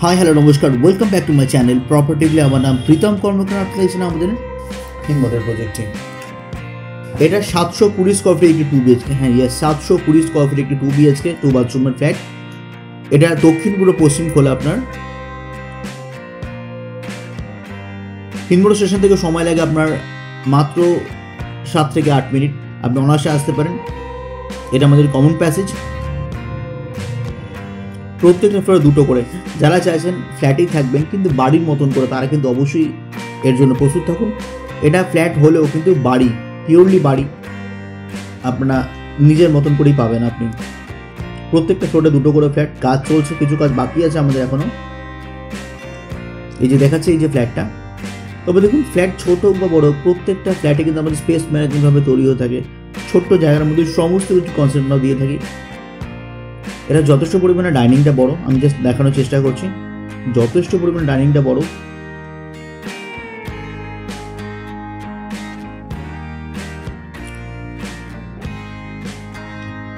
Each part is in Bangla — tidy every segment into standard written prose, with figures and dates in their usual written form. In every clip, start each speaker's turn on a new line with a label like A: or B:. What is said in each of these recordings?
A: हाय हेलो नमस्कार welcome back to my channel property আমার নাম প্রীতম কর্মকার। আপনারা এসেছেন আমাদের
B: হিমঘরের প্রজেক্টে।
A: এটা 720 স্কয়ার ফিট একটি 2 BHK। হ্যাঁ ইয়েস 720 স্কয়ার ফিট একটি 2 BHK 2 বাথরুমের ফ্ল্যাট। এটা দক্ষিণ পূর্ব পশ্চিম খোলা। আপনার হিমঘর স্টেশন থেকে সময় লাগে আপনার মাত্র 7 থেকে 8 মিনিট। আপনি অনায়াসে আসতে পারেন। এটা আমাদের কমন প্যাসেজ। প্রত্যেকটা ফ্লোরে দুটো করে। যারা চাইছেন ফ্ল্যাটেই থাকবেন কিন্তু বাড়ির মতন করে তারা কিন্তু অবশ্যই এর জন্য প্রস্তুত থাকুন। এটা ফ্ল্যাট হলেও কিন্তু বাড়ি, পিওরলি বাড়ি আপনারা নিজের মতন করেই পাবেন। আপনি প্রত্যেকটা ফ্লোরে দুটো করে ফ্ল্যাট। কাজ চলছে, কিছু কাজ বাকি আছে আমাদের এখনো। এই যে দেখাচ্ছে এই যে ফ্ল্যাটটা। তবে দেখুন ফ্ল্যাট ছোট বা বড় প্রত্যেকটা ফ্ল্যাটে কিন্তু আমাদের স্পেস ম্যানেজমেন্টভাবে তৈরি হয়ে থাকে। ছোট্ট জায়গার মধ্যে সমস্ত কিছু কনসেপ্ট আমরা দিয়ে থাকি। এটা যথেষ্ট পরিমাণে ডাইনিংটা বড়। আমি জাস্ট দেখানোর চেষ্টা করছি, যথেষ্ট পরিমাণে ডাইনিংটা বড়।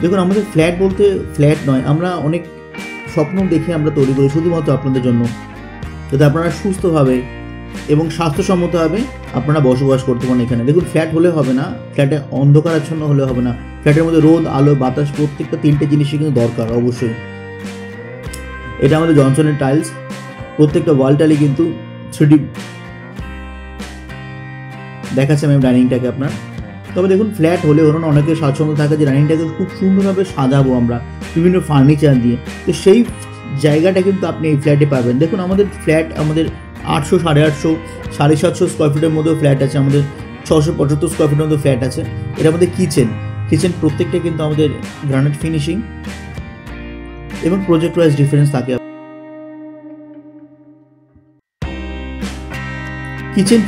A: দেখুন আমাদের ফ্ল্যাট বলতে ফ্ল্যাট নয়, আমরা অনেক স্বপ্ন দেখে আমরা তৈরি করি শুধুমাত্র আপনাদের জন্য, যাতে আপনারা সুস্থভাবে এবং স্বাস্থ্যসম্মতভাবে আপনারা বসবাস করতে পারেন এখানে। দেখুন ফ্ল্যাট হলে হবে না, ফ্ল্যাটে অন্ধকারাচ্ছন্ন হলে হবে না। ফ্ল্যাটের মধ্যে রোদ, আলো, বাতাস প্রত্যেকটা তিনটে জিনিসই কিন্তু দরকার অবশ্যই। এটা আমাদের জনসনের টাইলস। প্রত্যেকটা ওয়াল টাইলই কিন্তু 3D দেখাচ্ছে আমি ডাইনিংটাকে আপনার। তবে দেখুন ফ্ল্যাট হলে ওরা অনেকে স্বাচ্ছন্দ্য থাকে যে ডাইনিংটাকে খুব সুন্দরভাবে সাজাবো আমরা বিভিন্ন ফার্নিচার দিয়ে। তো সেই জায়গাটা কিন্তু আপনি এই ফ্ল্যাটে পাবেন। দেখুন আমাদের ফ্ল্যাট আমাদের 800, 850, 750 স্কোয়ার ফিটের মধ্যেও ফ্ল্যাট আছে, আমাদের 675 স্কোয়ার ফিটের মধ্যে ফ্ল্যাট আছে। এটা আমাদের কিচেন প্রত্যেকটা কিন্তু আমাদের গ্রানাইট ফিনিশিং এবং প্রজেক্ট ওয়াইজ ডিফারেন্স থাকে।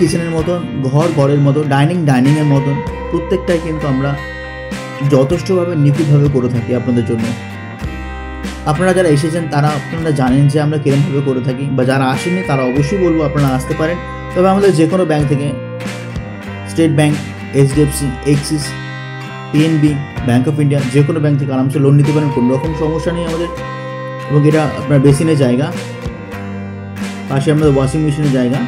A: কিচেনের মতন, ঘরের মতো, ডাইনিংয়ের মতন প্রত্যেকটাই কিন্তু আমরা যথেষ্টভাবে নিখুঁতভাবে করে থাকি আপনাদের জন্য। আপনারা যারা এসেছেন তারা আপনারা জানেন যে আমরা কিরমভাবে করে থাকি, বা যারা আসেননি তারা অবশ্যই বলবো আপনারা আসতে পারেন। তবে আমাদের যে কোনো ব্যাংক থেকে, state bank, HDFC, axis, PNB, bank of India, যে কোনো ব্যাংক থেকে আরামসে লোন নিতে পারেন, কোনো রকম সমস্যা নেই আমাদের। এবং এটা আপনার বেসিনের জায়গা, পাশে আমাদের ওয়াশিং মেশিনের জায়গা।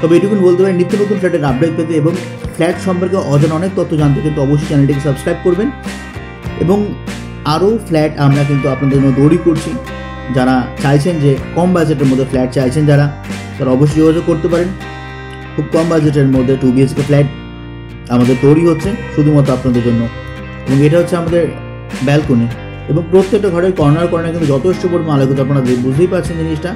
A: তবে এটুকুন বলতে পারেন নিত্য নতুন ফ্ল্যাটের আপডেট পেতে এবং ফ্ল্যাট সম্পর্কে অজানা অনেক তথ্য জানতে কিন্তু অবশ্যই চ্যানেলটিকে সাবস্ক্রাইব করবেন। এবং আরও ফ্ল্যাট আমরা কিন্তু আপনাদের জন্য তৈরি করছি। যারা চাইছেন যে কম বাজেটের মধ্যে ফ্ল্যাট চাইছেন তারা অবশ্যই যোগাযোগ করতে পারেন। খুব কম বাজেটের মধ্যে 2 BHK ফ্ল্যাট আমাদের তৈরি হচ্ছে শুধুমাত্র আপনাদের জন্য। এবং এটা হচ্ছে আমাদের ব্যালকনি এবং প্রত্যেকটা ঘরের কর্নার কিন্তু যথেষ্ট পরিমাণ আলোকিত। আপনারা বুঝতেই পারছেন জিনিসটা।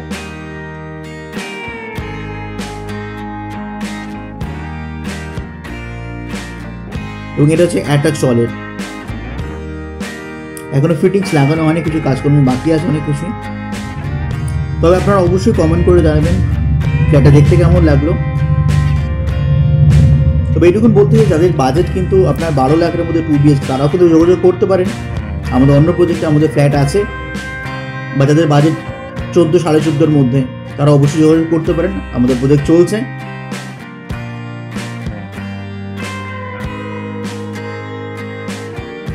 A: এবং এটা হচ্ছে অ্যাটাচ টয়লেট। এখনো ফিটিংস লাগানো, অনেক কিছু কাজকর্ম বাকি আছে, অনেক কিছু। তবে আপনারা অবশ্যই কমেন্ট করে জানাবেন ফ্ল্যাটটা দেখতে কেমন লাগলো। তবে এইটুকুন বলতে চাই যাদের বাজেট কিন্তু আপনার 12 লাখের মধ্যে 2 BHK তারাও কিন্তু যোগাযোগ করতে পারেন। আমাদের অন্য প্রজেক্টে আমাদের ফ্ল্যাট আছে, বা যাদের বাজেট 14, 14.5-র মধ্যে তারা অবশ্যই যোগাযোগ করতে পারেন। আমাদের প্রজেক্ট চলছে।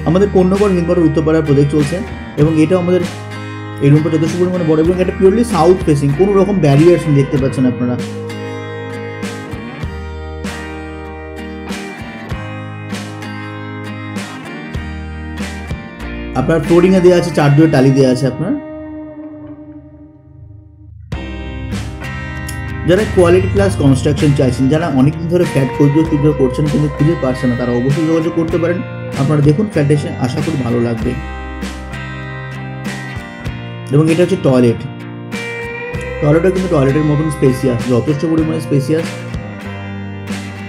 A: আমাদের কন্যাগড় হিমঘরের উত্তরপাড়ার প্রজেক্ট চলছে এবং এটাও আমাদের এই রুমটা যথেষ্ট পরিমাণে বড় এবং এটা পিওরলি সাউথ ফেসিং, কোনো রকম ব্যারিয়ার্স দেখতে পাচ্ছেন আপনারা। আপনার ফ্লোরিংয়ে দেওয়া আছে, 4 দুয়ে টালি দেওয়া আছে আপনার। যারা কোয়ালিটি প্লাস কনস্ট্রাকশন চাইছেন, যারা অনেকদিন ধরে ফ্ল্যাট করছেন কিন্তু খুঁজে পাচ্ছেন না, তারা অবশ্যই যোগাযোগ করতে পারেন। আপনারা দেখুন ফ্ল্যাট এসে, আশা করি ভালো লাগবে। এবং এটা হচ্ছে টয়লেটও কিন্তু টয়লেটের মতন স্পেসিয়াস, যথেষ্ট পরিমাণে স্পেসিয়াস।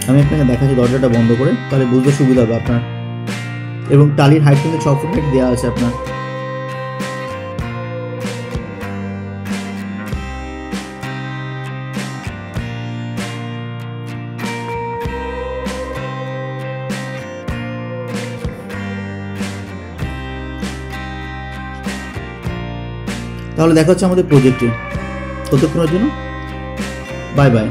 A: আমি আপনাকে দেখাচ্ছি দরজাটা বন্ধ করে, তাহলে বুঝতে সুবিধা হবে আপনার। এবং টালির হাইট কিন্তু 6 ফুট দেওয়া আছে আপনার। তাহলে দেখা হচ্ছে আমাদের প্রজেক্টে। ততক্ষণের জন্য বাই বাই।